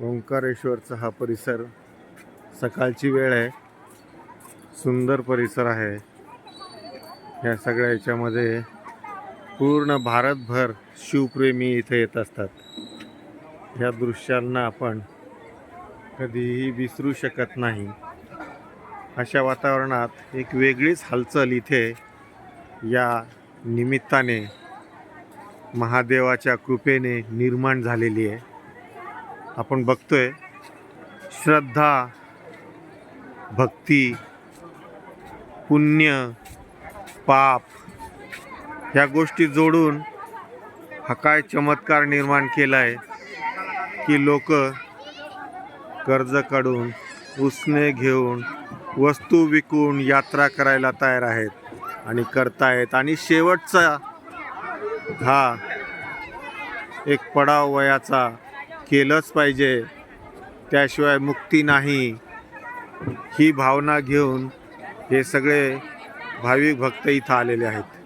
ओंकारेश्वरचा हा परिसर, सकाळची वेळ आहे, सुंदर परिसर आहे। या सगळ्या याच्यामध्ये पूर्ण भारतभर शिवप्रेमी इथे येत असतात। या दृश्यांना आपण कधीही विसरू शकत नाही। अशा वातावरणात एक वेगळीच हालचाल इथे या निमित्ताने महादेवाच्या कृपेने निर्माण झालेली आहे। आपण बघतोय श्रद्धा, भक्ती, पुण्य, पाप ह्या गोष्टी जोडून हा काय चमत्कार निर्माण केलाय की लोक कर्ज काढून, उसने घेऊन, वस्तू विकून यात्रा करायला तयार आहेत आणि करतायत। आणि शेवटचा हा एक पडाव वयाचा केलंच पाहिजे, त्याशिवाय मुक्ती नाही, ही भावना घेऊन हे सगळे भाविक भक्त इथं आलेले आहेत।